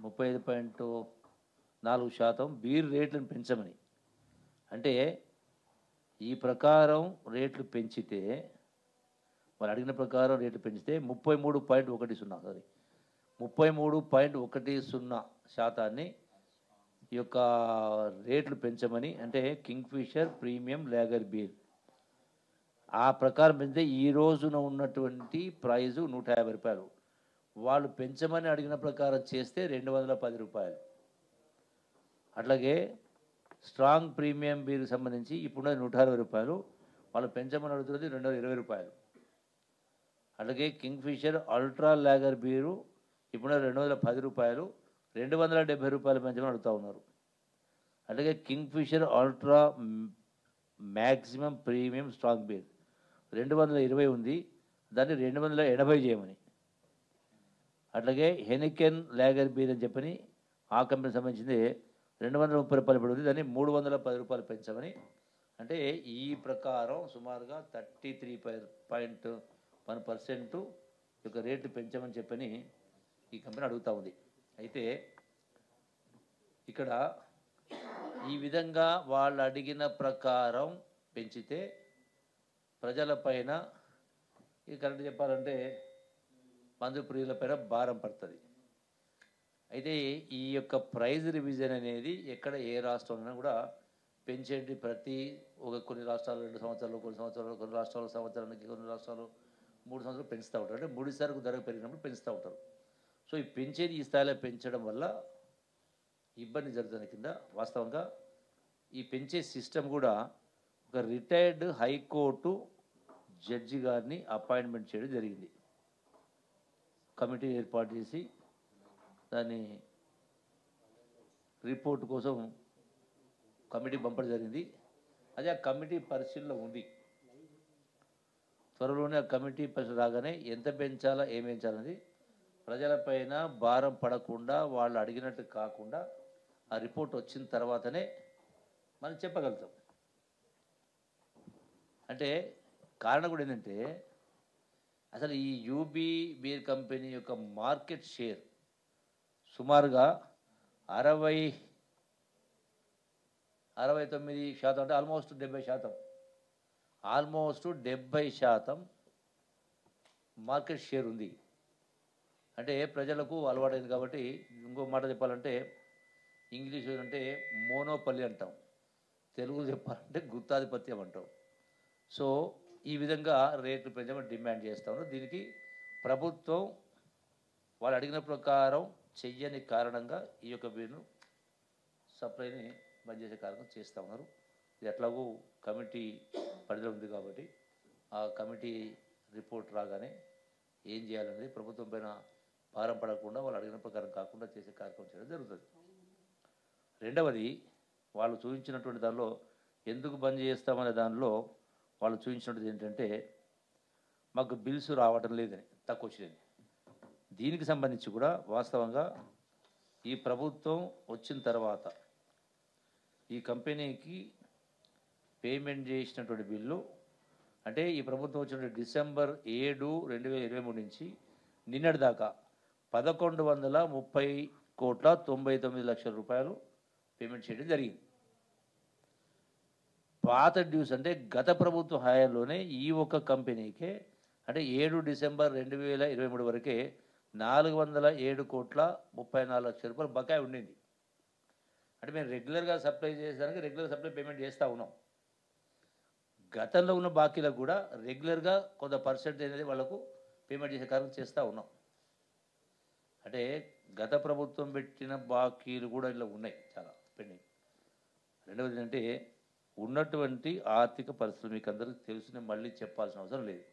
35.4% beer రేట్లను పెంచమని. అంటే ఈ ప్రకారం రేట్లు పెంచితే, వాళ్ళు అడిగిన ప్రకారం రేట్లు పెంచితే 33.10% ఈ యొక్క రేట్లు పెంచమని, అంటే కింగ్ఫిషర్ ప్రీమియం లేగర్ బీర్ ఆ ప్రకారం పెంచితే ఈ రోజున ఉన్నటువంటి ప్రైజు ₹150. వాళ్ళు పెంచమని అడిగిన ప్రకారం చేస్తే ₹210. అట్లాగే స్ట్రాంగ్ ప్రీమియం బీర్కి సంబంధించి ఇప్పుడు ₹160, వాళ్ళు పెంచమని అడుగుతున్నది ₹220. అట్లాగే కింగ్ఫిషర్ అల్ట్రా లాగర్ బీరు ఇప్పుడు ₹210, ₹270 పెంచమని అడుగుతూ ఉన్నారు. అట్లాగే Kingfisher ultra maximum premium strong beer 220 ఉంది, దాన్ని 280 చేయమని. అట్లాగే హెనికెన్ లాగర్ బీర్ అని చెప్పని ఆ కంపెనీకి సంబంధించింది ₹230 పడింది, దాన్ని ₹310 పెంచమని. అంటే ఈ ప్రకారం సుమారుగా 33.1% యొక్క రేట్లు పెంచమని చెప్పని ఈ కంపెనీ అడుగుతూ ఉంది. అయితే ఇక్కడ ఈ విధంగా వాళ్ళు అడిగిన ప్రకారం పెంచితే ప్రజలపైన, ఇది కరెక్ట్ చెప్పాలంటే మందు ప్రియులపైన భారం పడుతుంది. అయితే ఈ యొక్క ప్రైజ్ రివిజన్ అనేది ఎక్కడ ఏ రాష్ట్రంలో కూడా పెంచేటి కొన్ని రాష్ట్రాలు 2 సంవత్సరాలు, కొన్ని రాష్ట్రాలు సంవత్సరానికి, కొన్ని రాష్ట్రాలు 3 సంవత్సరాలు పెంచుతూ ఉంటారు. అంటే ముడిసరుకు ధర పెరిగినప్పుడు పెంచుతూ ఉంటారు. సో ఈ పెంచేది ఈ స్థాయిలో పెంచడం వల్ల ఇబ్బంది జరుగుతుంది కింద. వాస్తవంగా ఈ పెంచే సిస్టమ్ కూడా ఒక రిటైర్డ్ హైకోర్టు జడ్జి గారిని అపాయింట్మెంట్ చేయడం జరిగింది. కమిటీ ఏర్పాటు చేసి దాన్ని రిపోర్ట్ కోసం కమిటీ పంపడం జరిగింది. అది ఆ కమిటీ పరిశీలనలో ఉంది. త్వరలోనే ఆ కమిటీ పరిశీలన రాగానే ఎంత పెంచాలా, ఏం పెంచాలనేది ప్రజలపైన భారం పడకుండా, వాళ్ళు అడిగినట్టు కాకుండా ఆ రిపోర్ట్ వచ్చిన తర్వాతనే మనం చెప్పగలుగుతాం. అంటే కారణం కూడా ఏంటంటే, అసలు ఈ యూబీ బీర్ కంపెనీ యొక్క మార్కెట్ షేర్ సుమారుగా 69%, అంటే ఆల్మోస్ట్ 70% మార్కెట్ షేర్ ఉంది. అంటే ప్రజలకు అలవాటైంది కాబట్టి, ఇంకో మాట చెప్పాలంటే ఇంగ్లీష్ అంటే మోనోపల్లి అంటాం, తెలుగు చెప్పాలంటే గుత్తాధిపత్యం అంటాం. సో ఈ విధంగా రేట్లు పెంచమని డిమాండ్ చేస్తూ ఉన్నారు. దీనికి ప్రభుత్వం వాళ్ళు అడిగిన ప్రకారం చెయ్యని కారణంగా ఈ యొక్క బీర్ను సప్లైని బంద్ చేసే కారణం చేస్తూ ఉన్నారు. ఇది ఎట్లాగూ కమిటీ పరిధిలో ఉంది కాబట్టి ఆ కమిటీ రిపోర్ట్ రాగానే ఏం చేయాలనేది ప్రభుత్వం పైన భారం పడకుండా, వాళ్ళు అడిగిన ప్రకారం కాకుండా చేసే కార్యక్రమం చేయడం జరుగుతుంది. రెండవది, వాళ్ళు చూపించినటువంటి దానిలో ఎందుకు బంద్ చేస్తామనే దానిలో వాళ్ళు చూపించినటువంటిది ఏంటంటే, మాకు బిల్స్ రావటం లేదని, తక్కువ వచ్చిందని. దీనికి సంబంధించి కూడా వాస్తవంగా ఈ ప్రభుత్వం వచ్చిన తర్వాత ఈ కంపెనీకి పేమెంట్ చేసినటువంటి బిల్లు, అంటే ఈ ప్రభుత్వం వచ్చిన డిసెంబర్ 7, 2023 నుంచి నిన్నటి దాకా ₹1130,99,00,000 పేమెంట్ చేయడం జరిగింది. పాత డ్యూస్ అంటే గత ప్రభుత్వ హయాంలోనే ఈ ఒక్క కంపెనీకే, అంటే 7 డిసెంబర్ 2023 వరకే ₹407,34,00,000 బకాయి ఉండింది. అంటే మేము రెగ్యులర్గా సప్లై చేసేదానికి రెగ్యులర్ సప్లై పేమెంట్ చేస్తూ ఉన్నాం. గతంలో ఉన్న బాకీలకు కూడా రెగ్యులర్గా కొంత పర్సెంటేజ్ అనేది వాళ్లకు పేమెంట్ చేసే కార్యక్రమం చేస్తూ ఉన్నాం. అంటే గత ప్రభుత్వం పెట్టిన బాకీలు కూడా ఇలా ఉన్నాయి, చాలా పెండింగ్. రెండవది ఏంటంటే, ఉన్నటువంటి ఆర్థిక పరిస్థితులు మీకు అందరికీ తెలుసునే, మళ్ళీ చెప్పాల్సిన అవసరం లేదు.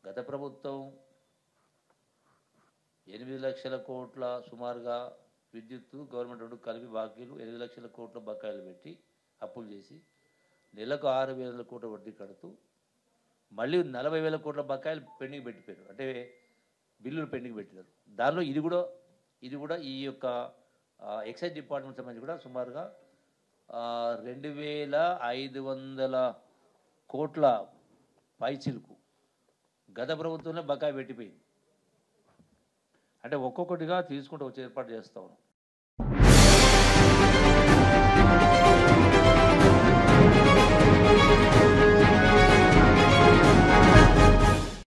గత ప్రభుత్వం 8 లక్షల కోట్ల సుమారుగా విద్యుత్తు, గవర్నమెంట్ రెండు కలిపి బాకీలు 8 లక్షల కోట్ల బకాయిలు పెట్టి అప్పులు చేసి నెలకు 6,000 కోట్ల వడ్డీ కడుతూ మళ్ళీ 40,000 కోట్ల బకాయిలు పెండింగ్ పెట్టిపోయారు, అంటే బిల్లులు పెండింగ్ పెట్టినారు. దానిలో ఇది కూడా ఈ యొక్క ఎక్సైజ్ డిపార్ట్మెంట్ సంబంధించి కూడా సుమారుగా 2,500 కోట్ల పైచిలుకు గత ప్రభుత్వంలో బకాయి పెట్టిపోయింది. అంటే ఒక్కొక్కటిగా తీసుకుంటూ వచ్చి ఏర్పాటు చేస్తా ఉన్నాం.